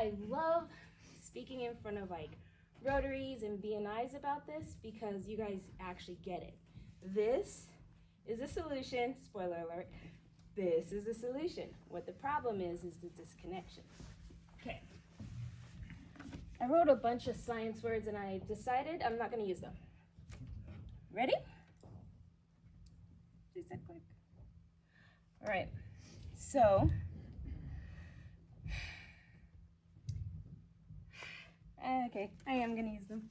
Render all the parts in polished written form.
I love speaking in front of like Rotaries and BNIs about this because you guys actually get it. This is a solution, spoiler alert, this is the solution. What the problem is the disconnection. Okay. I wrote a bunch of science words and I decided I'm not going to use them. Ready? Just that quick. All right. So, okay, I am going to use them.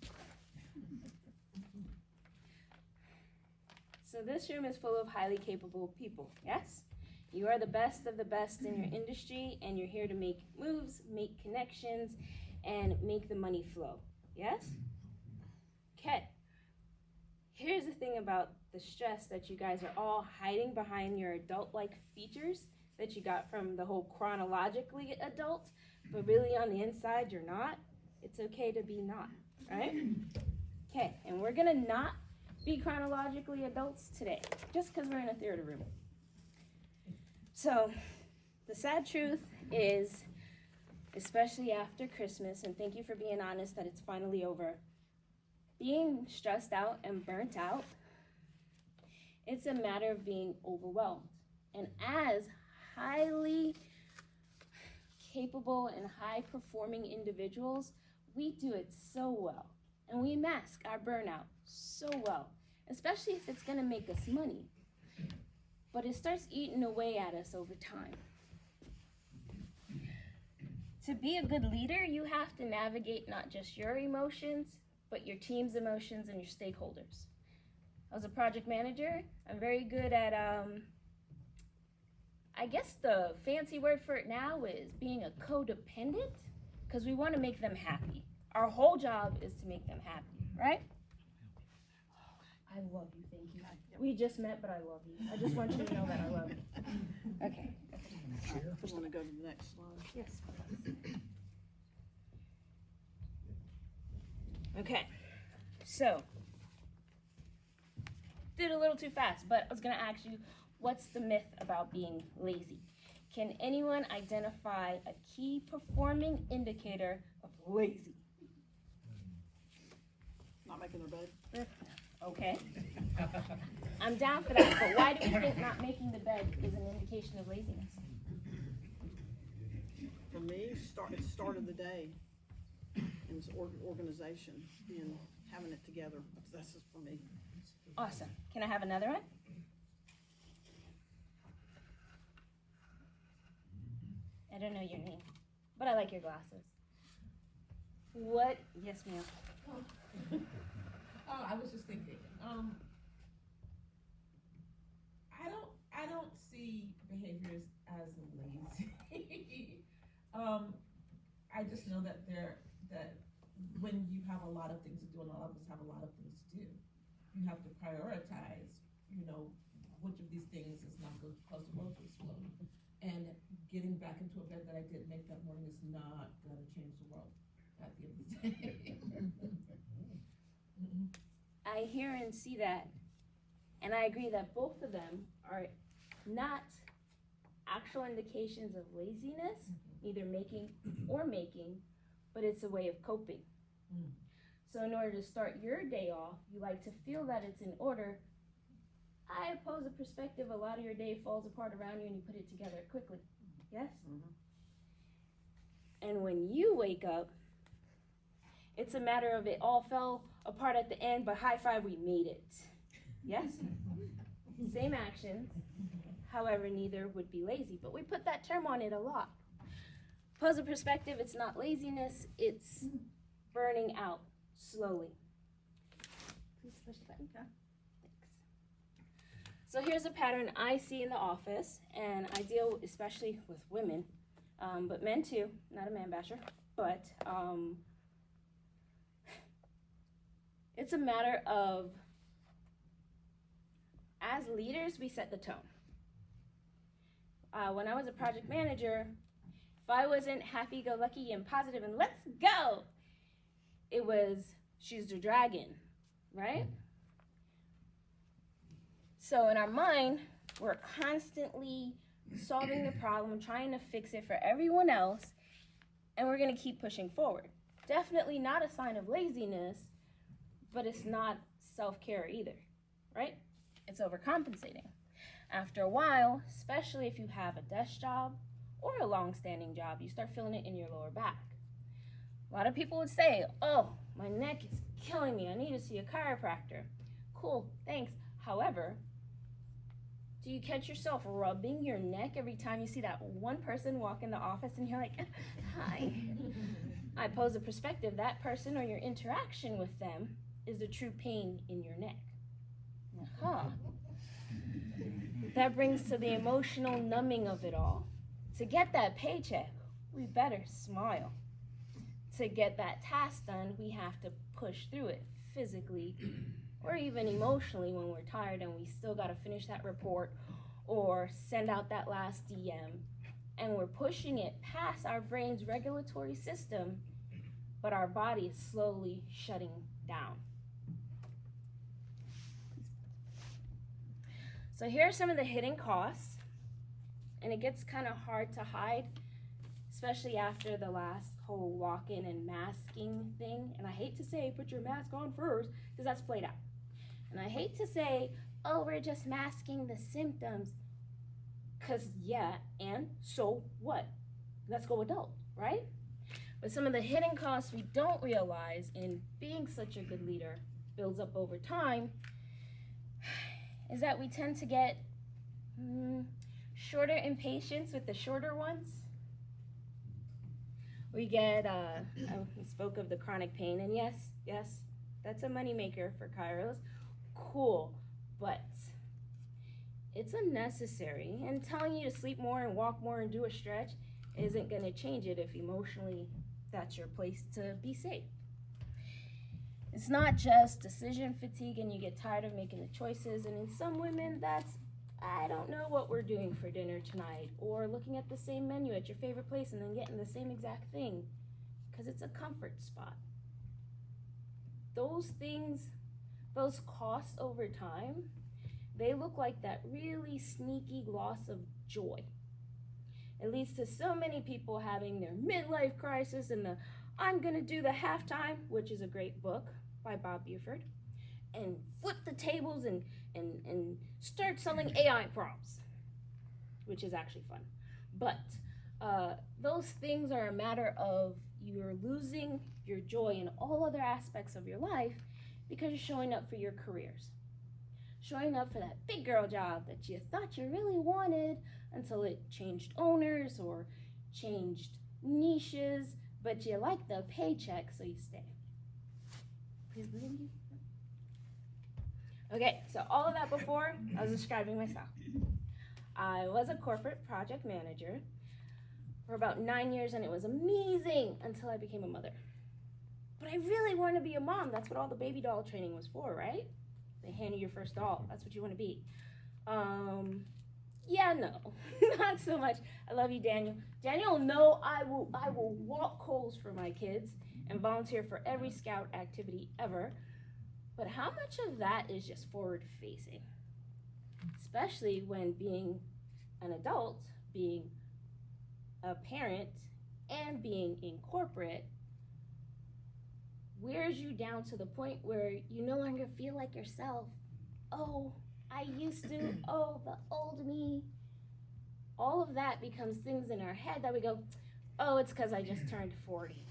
So this room is full of highly capable people, yes? You are the best of the best in your industry, and you're here to make moves, make connections, and make the money flow, yes? Okay. Here's the thing about the stress that you guys are all hiding behind your adult-like features that you got from the whole chronologically adult, but really on the inside you're not. It's okay to be not, right? Okay, and we're gonna not be chronologically adults today, just because we're in a theater room. So, the sad truth is, especially after Christmas, and thank you for being honest that it's finally over, being stressed out and burnt out, it's a matter of being overwhelmed. And as highly capable and high-performing individuals, we do it so well. And we mask our burnout so well, especially if it's going to make us money. But it starts eating away at us over time. To be a good leader, you have to navigate not just your emotions, but your team's emotions and your stakeholders. As a project manager, I'm very good at, I guess the fancy word for it now is being a codependent, because we want to make them happy. Our whole job is to make them happy, right? I love you, thank you. We just met, but I love you. I just want you to know that I love you. Okay. I want to go to the next slide. Yes. Okay. So, did a little too fast, but I was going to ask you, what's the myth about being lazy? Can anyone identify a key performing indicator of lazy? Not making their bed. Okay. I'm down for that, but why do you think not making the bed is an indication of laziness? For me, it's the start of the day, and it's organization, and having it together. That's just for me. Awesome. Can I have another one? I don't know your name, but I like your glasses. What? Yes, ma'am. Oh, I was just thinking. I don't see behaviors as lazy. I just know that when you have a lot of things to do, and all of us have a lot of things to do, you have to prioritize. Which of these things is not going to cause the world to explode. And getting back into a bed that I didn't make that morning is not going to change the world at the end of the day. I hear and see that, and I agree that both of them are not actual indications of laziness, either making or making, but it's a way of coping. So in order to start your day off, you like to feel that it's in order. I oppose a perspective a lot of your day falls apart around you and you put it together quickly. Yes? And when you wake up, it's a matter of it all fell apart at the end, but high five, we made it. Yes? Same actions. However, neither would be lazy, but we put that term on it a lot. Pose a perspective, it's not laziness, it's burning out slowly. Please push the button. Thanks. So here's a pattern I see in the office, and I deal especially with women, but men too, not a man basher, but it's a matter of, as leaders, we set the tone. When I was a project manager, if I wasn't happy-go-lucky and positive and let's go, it was, she's the dragon, right? So in our mind, we're constantly solving the problem, trying to fix it for everyone else, and we're going to keep pushing forward. Definitely not a sign of laziness, but it's not self-care either, right? It's overcompensating. After a while, especially if you have a desk job or a long-standing job, you start feeling it in your lower back. A lot of people would say, oh, my neck is killing me. I need to see a chiropractor. Cool, thanks. However, do you catch yourself rubbing your neck every time you see that one person walk in the office and you're like, hi? I pose a perspective. That person or your interaction with them is the true pain in your neck. Aha. That brings to the emotional numbing of it all. To get that paycheck, we better smile. To get that task done, we have to push through it physically or even emotionally when we're tired and we still got to finish that report or send out that last DM. And we're pushing it past our brain's regulatory system, but our body is slowly shutting down. So here are some of the hidden costs, and it gets kind of hard to hide, especially after the last whole walk-in and masking thing. And I hate to say, put your mask on first, because that's played out. And I hate to say, oh, we're just masking the symptoms, because yeah, and so what? Let's go adult, right? But some of the hidden costs we don't realize in being such a good leader builds up over time is that we tend to get shorter impatience with the shorter ones. We get, we spoke of the chronic pain, and yes, that's a moneymaker for chiros. Cool, but it's unnecessary, and telling you to sleep more and walk more and do a stretch isn't going to change it if emotionally that's your place to be safe. It's not just decision fatigue and you get tired of making the choices, and in some women that's, I don't know what we're doing for dinner tonight, or looking at the same menu at your favorite place and then getting the same exact thing because it's a comfort spot. Those things, those costs over time, they look like that really sneaky loss of joy. It leads to so many people having their midlife crisis and the I'm gonna do the halftime, which is a great book by Bob Buford, and flip the tables and start selling AI prompts, which is actually fun. But those things are a matter of you're losing your joy in all other aspects of your life because you're showing up for your careers. Showing up for that big girl job that you thought you really wanted until it changed owners or changed niches, but you like the paycheck, so you stay. Please believe you. Okay, so all of that before, I was describing myself. I was a corporate project manager for about 9 years, and it was amazing until I became a mother. But I really want to be a mom. That's what all the baby doll training was for, right? They hand you your first doll. That's what you want to be. Yeah, no, not so much. I love you, Daniel. Daniel, no, I will walk coals for my kids and volunteer for every scout activity ever. But how much of that is just forward-facing? Especially when being an adult, being a parent, and being in corporate wears you down to the point where you no longer feel like yourself. Oh, I used to, oh, the old me. All of that becomes things in our head that we go, oh, it's because I just turned 40.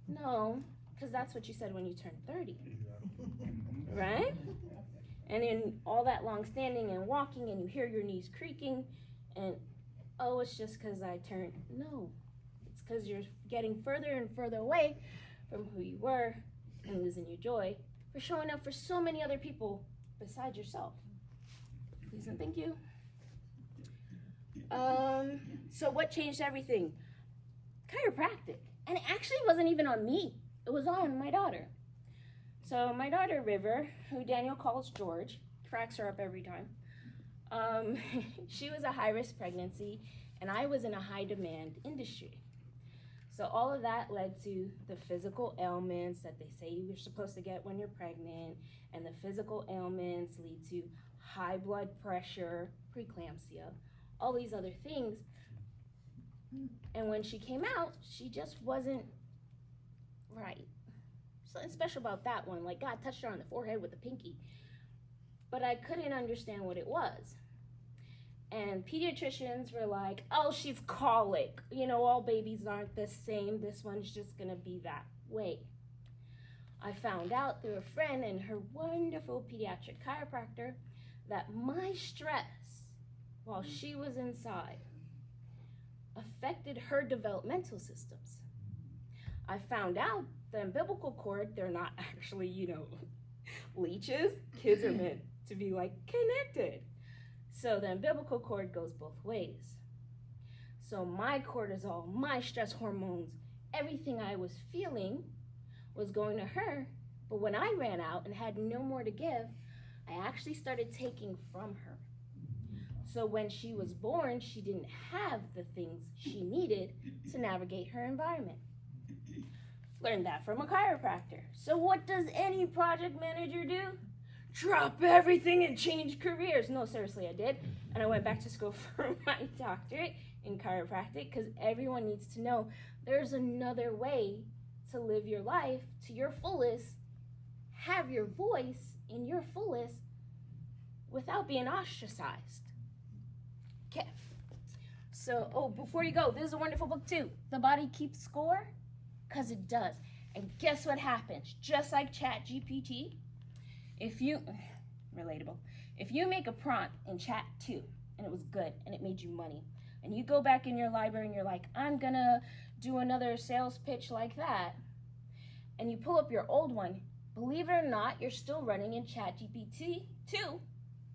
No, because that's what you said when you turned 30. Right? And in all that long standing and walking and you hear your knees creaking and, oh, it's just because I turned. No, it's because you're getting further and further away from who you were and losing your joy for showing up for so many other people besides yourself. Please and thank you. So what changed everything? Chiropractic. And it actually wasn't even on me. It was on my daughter. So my daughter, River, who Daniel calls George, cracks her up every time. She was a high-risk pregnancy, and I was in a high-demand industry. So all of that led to the physical ailments that they say you're supposed to get when you're pregnant, and the physical ailments lead to high blood pressure, preeclampsia, all these other things. And when she came out, she just wasn't right. Something special about that one, like God touched her on the forehead with a pinky. But I couldn't understand what it was. And pediatricians were like, oh, she's colic. You know, all babies aren't the same. This one's just gonna be that way. I found out through a friend and her wonderful pediatric chiropractor that my stress while she was inside affected her developmental systems. I found out the umbilical cord, they're not actually, leeches. Kids are meant to be like connected. So the umbilical cord goes both ways. So my cortisol, my stress hormones, everything I was feeling was going to her. But when I ran out and had no more to give, I actually started taking from her. So when she was born, she didn't have the things she needed to navigate her environment. Learned that from a chiropractor. So what does any project manager do? Drop everything and change careers. No, seriously, I did. And I went back to school for my doctorate in chiropractic because everyone needs to know there's another way to live your life to your fullest, have your voice in your fullest without being ostracized. Okay. So, before you go, this is a wonderful book too. The Body Keeps Score, because it does. And guess what happens? Just like ChatGPT, if you make a prompt in Chat 2 and it was good and it made you money, and you go back in your library and you're like, I'm gonna do another sales pitch like that, and you pull up your old one, believe it or not, you're still running in ChatGPT 2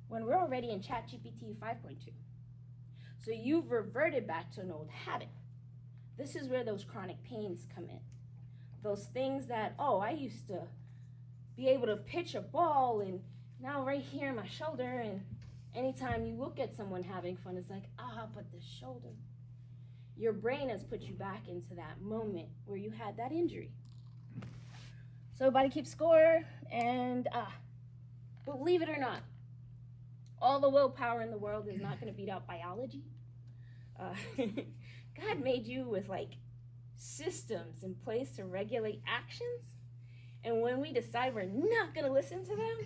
when we're already in ChatGPT 5.2. So you've reverted back to an old habit. This is where those chronic pains come in. Those things that, I used to be able to pitch a ball, and now right here in my shoulder, and anytime you look at someone having fun, it's like, but the shoulder. Your brain has put you back into that moment where you had that injury. So Body Keeps Score, and believe it or not, all the willpower in the world is not going to beat out biology. God made you with systems in place to regulate actions. And when we decide we're not going to listen to them,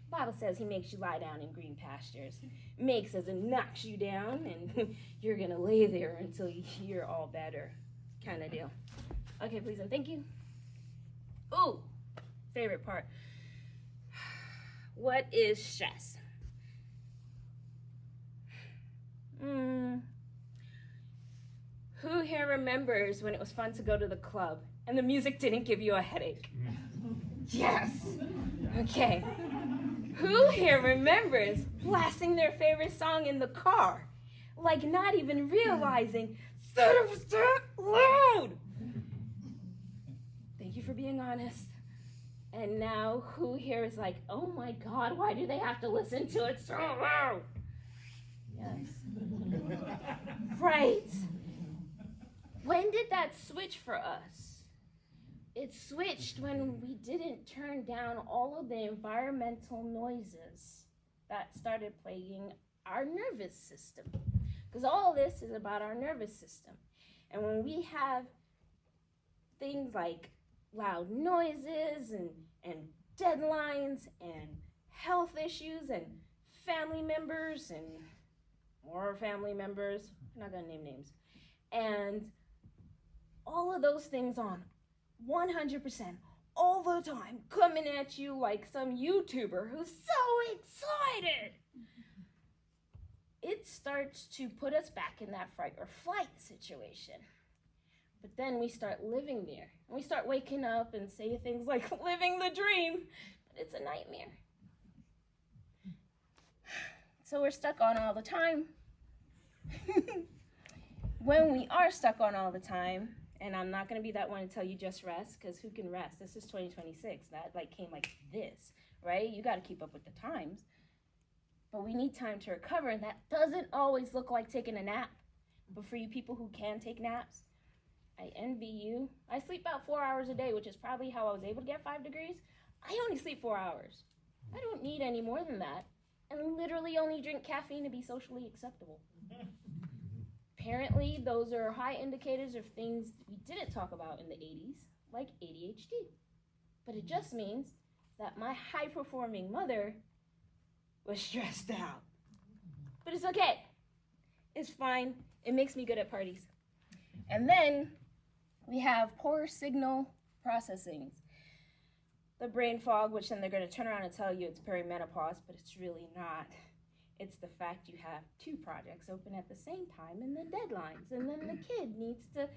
Bible says he makes you lie down in green pastures. Makes as it knocks you down, and you're going to lay there until you're all better kind of deal. Okay, please and thank you. Ooh, favorite part. What is stress? Who here remembers when it was fun to go to the club and the music didn't give you a headache? Yes. Okay. Who here remembers blasting their favorite song in the car, not even realizing that it was that loud? Thank you for being honest. And now who here is like, oh my God, why do they have to listen to it so loud? Yes. Right. When did that switch for us? It switched when we didn't turn down all of the environmental noises that started plaguing our nervous system. Because all of this is about our nervous system. And when we have things like loud noises and deadlines and health issues and family members and more family members, I'm not gonna name names, and all of those things on 100% all the time coming at you like some YouTuber who's so excited, it starts to put us back in that fight or flight situation. But then we start living there. And we start waking up and say things like living the dream, but it's a nightmare. So we're stuck on all the time. When we are stuck on all the time, and I'm not going to be that one to tell you just rest, because who can rest? This is 2026. That came like this, right? You got to keep up with the times. But we need time to recover, and that doesn't always look like taking a nap. But for you people who can take naps, I envy you. I sleep about 4 hours a day, which is probably how I was able to get 5 degrees. I only sleep 4 hours. I don't need any more than that. and literally only drink caffeine to be socially acceptable. Apparently, those are high indicators of things we didn't talk about in the 80s, like ADHD. But it just means that my high-performing mother was stressed out. But it's okay. It's fine. It makes me good at parties. And then we have poor signal processing. The brain fog, which then they're going to turn around and tell you it's perimenopause, but it's really not. It's the fact you have 2 projects open at the same time and the deadlines. And then the kid needs to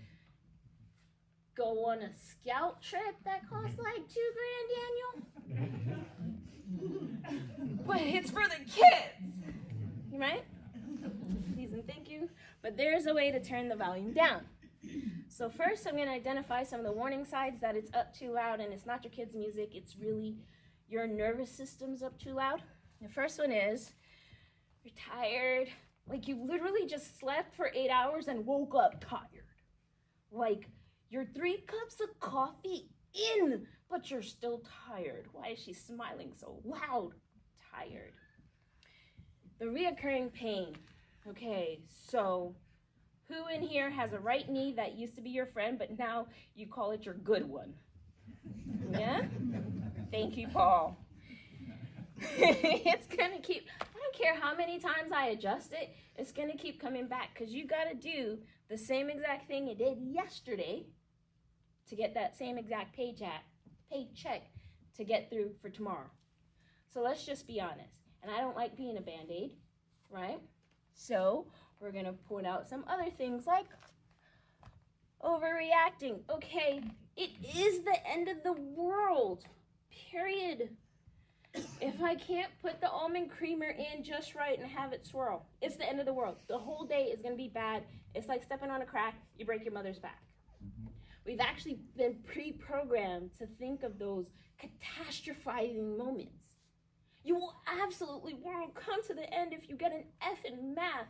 go on a scout trip that costs like $2,000, Daniel. But it's for the kids, right? Please and thank you. But there's a way to turn the volume down. So first, I'm going to identify some of the warning signs that it's up too loud, and it's not your kids' music. It's really your nervous system's up too loud. The first one is you're tired. Like you literally just slept for 8 hours and woke up tired. Like you're 3 cups of coffee in, but you're still tired. Why is she smiling so loud? Tired. The reoccurring pain. Okay, so who in here has a right knee that used to be your friend, but now you call it your good one? Yeah? Thank you, Paul. It's gonna keep, I don't care how many times I adjust it, it's gonna keep coming back because you gotta do the same exact thing you did yesterday to get that same exact paycheck to get through for tomorrow. So let's just be honest. And I don't like being a Band-Aid, right? So we're gonna point out some other things like overreacting. Okay, it is the end of the world, period. If I can't put the almond creamer in just right and have it swirl, it's the end of the world. The whole day is gonna be bad. It's like stepping on a crack, you break your mother's back. We've actually been pre-programmed to think of those catastrophizing moments. You will absolutely world come to the end if you get an F in math.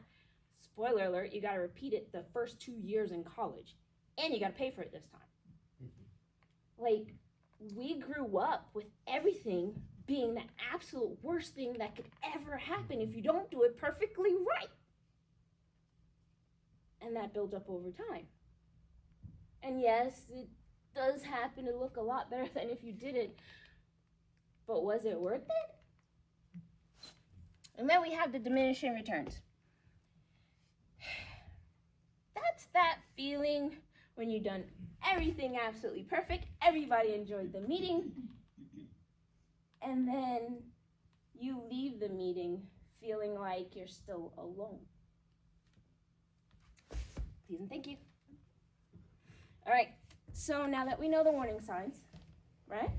Spoiler alert, you gotta repeat it the first 2 years in college. And you gotta pay for it this time. Like, we grew up with everything being the absolute worst thing that could ever happen if you don't do it perfectly right. And that builds up over time. And yes, it does happen to look a lot better than if you didn't. But was it worth it? And then we have the diminishing returns. That's that feeling when you've done everything absolutely perfect, everybody enjoyed the meeting, and then you leave the meeting feeling like you're still alone. Please and thank you. All right, so now that we know the warning signs, right?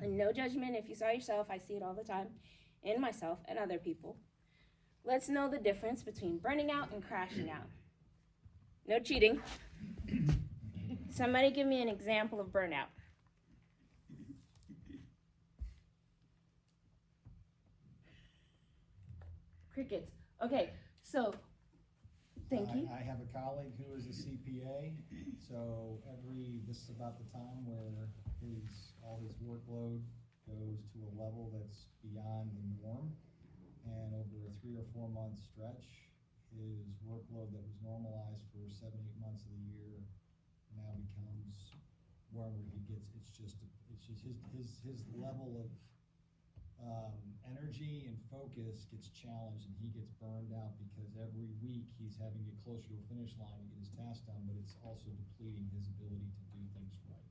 And no judgment if you saw yourself, I see it all the time, in myself and other people. Let's know the difference between burning out and crashing out. No cheating. Somebody give me an example of burnout. Crickets. Okay, so thank you. I have a colleague who is a CPA, so this is about the time where all his workload goes to a level that's beyond the norm, and over a 3 or 4 month stretch, his workload that was normalized for 7, 8 months of the year now becomes wherever he gets. It's just his level of energy and focus gets challenged, and he gets burned out because every week he's having to get closer to a finish line to get his task done, but it's also depleting his ability to do things right.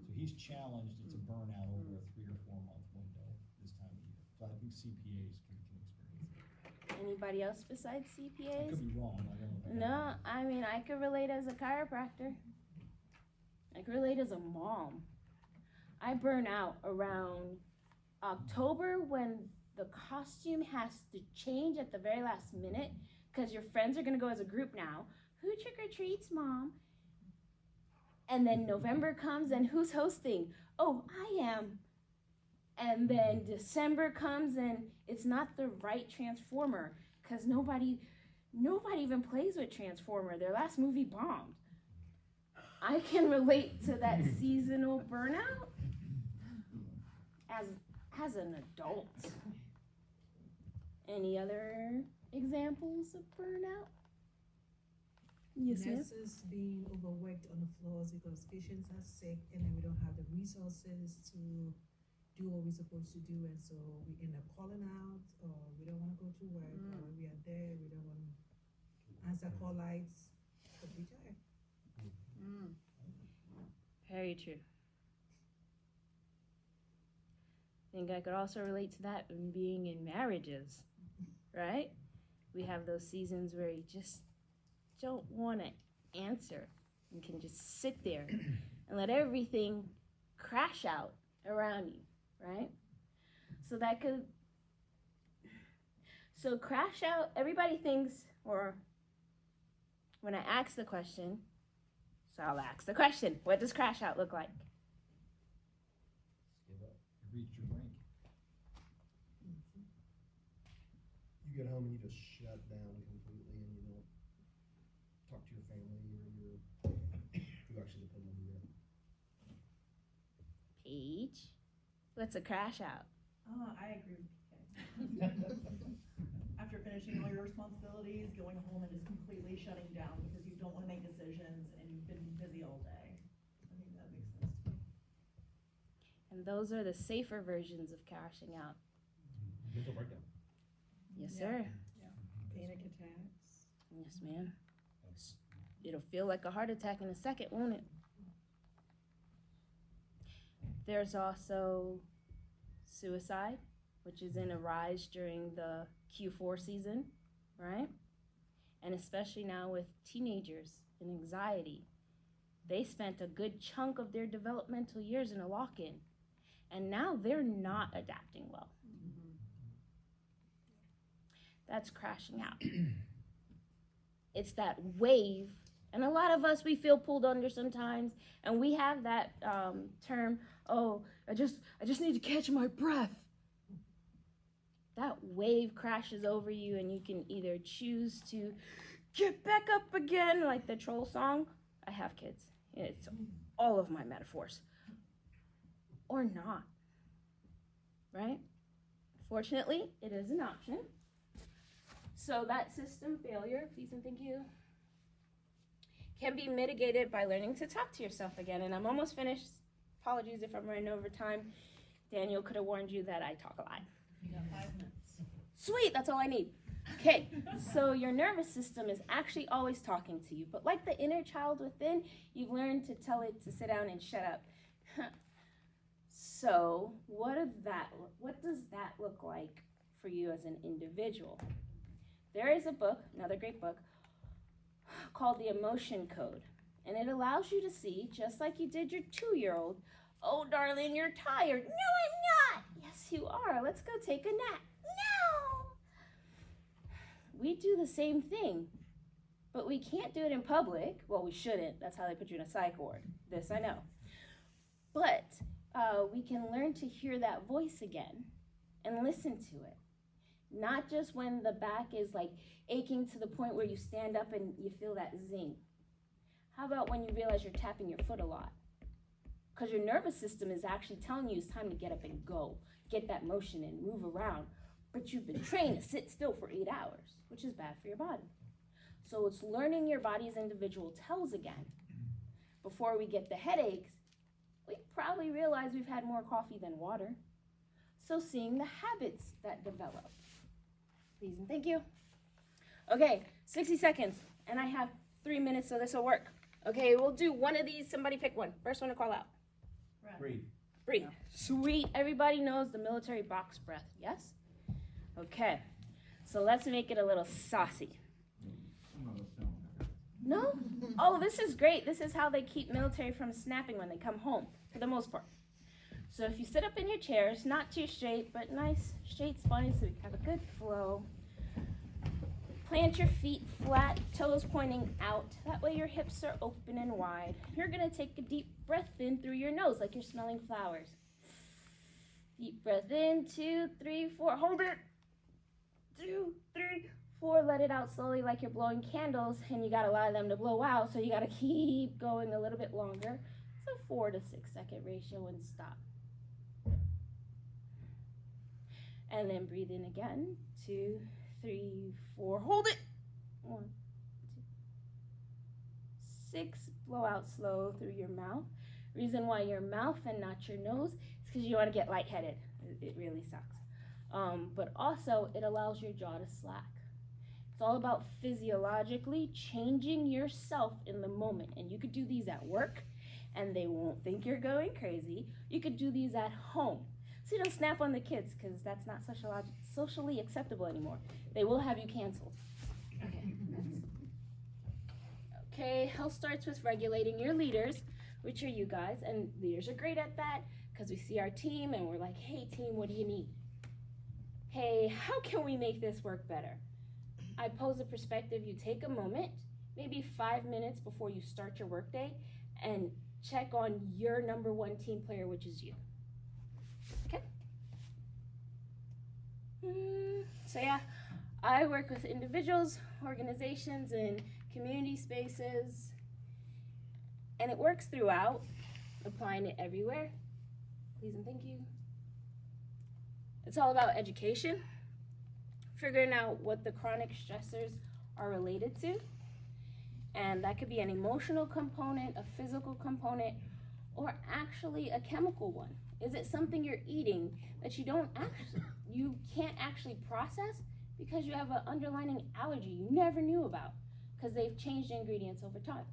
So he's challenged. It's a burnout over a 3 or 4 month window this time of year. So I think CPAs can experience it. Anybody else besides I CPAs? could be wrong. I don't know. No, I mean, I could relate as a chiropractor. I could relate as a mom. I burn out around October when the costume has to change at the very last minute because your friends are going to go as a group now. Who trick-or-treats, Mom? And then November comes and who's hosting? Oh, I am. And then December comes and it's not the right Transformer because nobody even plays with Transformer. Their last movie bombed. I can relate to that seasonal burnout as an adult. Any other examples of burnout? Yes, ma'am. Nurses being overworked on the floors because patients are sick and then we don't have the resources to do what we're supposed to do, and so we end up calling out, or we don't want to go to work, or we are there, we don't want to answer call lights, but we tired. Very true. I think I could also relate to that in being in marriages, right? We have those seasons where you just don't want to answer and can just sit there and let everything crash out around you, right? So crash out, everybody thinks, or when I ask the question, so I'll ask the question, what does crash out look like? Give up. You reached your rank. You get home and you just shut down completely and you don't talk to your family or you actually depend on you. Paige, what's a crash out? I agree with PK. After finishing all your responsibilities, going home and just completely shutting down because you don't want to make decisions and you've been busy all day. I think that makes sense to me. And those are the safer versions of crashing out. Mental breakdown. Yes, Yeah. sir. Panic attacks. Yes, ma'am. It'll feel like a heart attack in a second, won't it? There's also suicide, which is in a rise during the Q4 season, right? And especially now with teenagers and anxiety. They spent a good chunk of their developmental years in a lock-in, and now they're not adapting well. That's crashing out. It's that wave, and a lot of us, we feel pulled under sometimes, and we have that term, oh, I just need to catch my breath. That wave crashes over you, and you can either choose to get back up again, like the troll song. I have kids. It's all of my metaphors. Or not, right? Fortunately, it is an option. So that system failure, please and thank you, can be mitigated by learning to talk to yourself again. And I'm almost finished. Apologies if I'm running over time. Daniel could have warned you that I talk a lot. You got 5 minutes. Sweet, that's all I need. Okay, so your nervous system is actually always talking to you, but like the inner child within, you've learned to tell it to sit down and shut up. So what does that look like for you as an individual? There is a book, another great book, called The Emotion Code, and it allows you to see, just like you did your 2-year-old, oh darling, you're tired. No, I'm not. Yes, you are. Let's go take a nap. No. We do the same thing, but we can't do it in public. Well, we shouldn't. That's how they put you in a psych ward. This I know. But we can learn to hear that voice again and listen to it. Not just when the back is like aching to the point where you stand up and you feel that zing. How about when you realize you're tapping your foot a lot? Because your nervous system is actually telling you it's time to get up and go. Get that motion and move around. But you've been trained to sit still for 8 hours, which is bad for your body. So it's learning your body's individual tells again. Before we get the headaches, we probably realize we've had more coffee than water. So seeing the habits that develop. Please and thank you. Okay, 60 seconds, and I have 3 minutes, so this will work. Okay, we'll do one of these. Somebody pick one. First one to call out. Breathe. Breathe. Sweet. Everybody knows the military box breath, yes? Okay, so let's make it a little saucy. No? Oh, this is great. This is how they keep military from snapping when they come home, for the most part. So if you sit up in your chairs, not too straight, but nice straight spine so we have a good flow. Plant your feet flat, toes pointing out. That way your hips are open and wide. You're gonna take a deep breath in through your nose like you're smelling flowers. Deep breath in, 2, 3, 4, hold it. 2, 3, 4, let it out slowly like you're blowing candles, and you got a lot of them to blow out, so you gotta keep going a little bit longer. It's a 4 to 6 second ratio and stop. And then breathe in again. 2, 3, 4. Hold it. 1, 2, 6. Blow out slow through your mouth. Reason why your mouth and not your nose is because you don't want to get lightheaded. It really sucks. But also, it allows your jaw to slack. It's all about physiologically changing yourself in the moment. And you could do these at work, and they won't think you're going crazy. You could do these at home. So you don't snap on the kids, because that's not socially acceptable anymore. They will have you canceled. Okay, next. Okay, health starts with regulating your leaders, which are you guys. And leaders are great at that, because we see our team, and we're like, hey team, what do you need? Hey, how can we make this work better? I pose a perspective. You take a moment, maybe 5 minutes before you start your workday, and check on your number one team player, which is you. Okay? So yeah, I work with individuals, organizations, and community spaces, and it works throughout, applying it everywhere. Please and thank you. It's all about education, figuring out what the chronic stressors are related to. And that could be an emotional component, a physical component, or actually a chemical one. Is it something you're eating that you can't actually process because you have an underlying allergy you never knew about because they've changed the ingredients over time?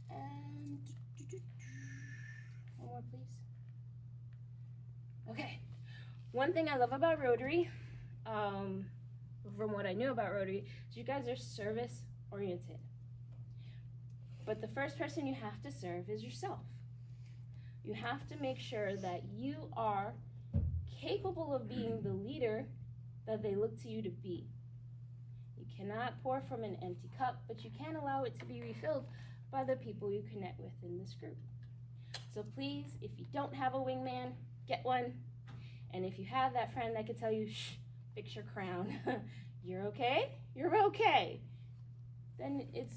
And one more, please. Okay. One thing I love about Rotary, from what I knew about Rotary, is you guys are service oriented. But the first person you have to serve is yourself. You have to make sure that you are capable of being the leader that they look to you to be. You cannot pour from an empty cup, but you can allow it to be refilled by the people you connect with in this group. So please, if you don't have a wingman, get one. And if you have that friend that can tell you, shh, fix your crown, you're okay, then it's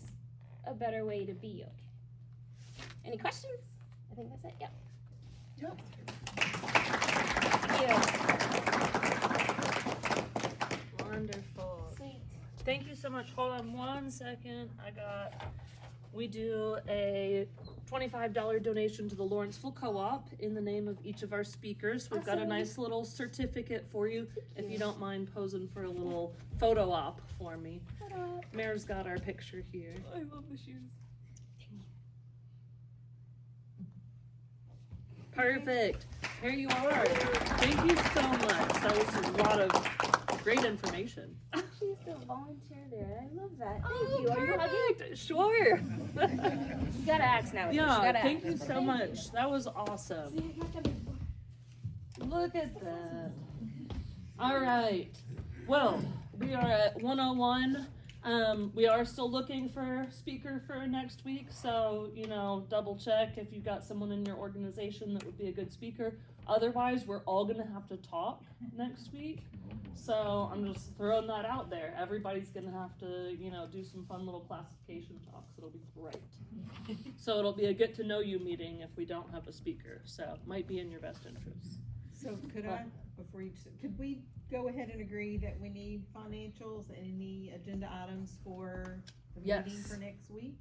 a better way to be okay. Any questions? I think that's it, yep. Nope. Thank Wonderful. you. Sweet. Thank you so much. Hold on 1 second. We do a $25 donation to the Lawrenceville Co-op in the name of each of our speakers. We've got a Awesome. nice little certificate for you if you don't mind posing for a little photo op for me. Ta-da. Mayor's got our picture here. I love the shoes. Perfect. Here you are. Thank you so much. That was a lot of great information. She's the volunteer there. I love that. Thank you. Are you hugging? Perfect. Sure. You gotta ask now. Yeah, thank you so much. That was awesome. See, I got that before. Look at that. All right. Well, we are at 101. We are still looking for a speaker for next week, so, double check if you've got someone in your organization that would be a good speaker. Otherwise, we're all gonna have to talk next week. So I'm just throwing that out there. Everybody's gonna have to, do some fun little classification talks. It'll be great. So it'll be a get to know you meeting if we don't have a speaker. So might be in your best interest. So could we go ahead and agree that we need financials and any agenda items for the meeting Yes. for next week?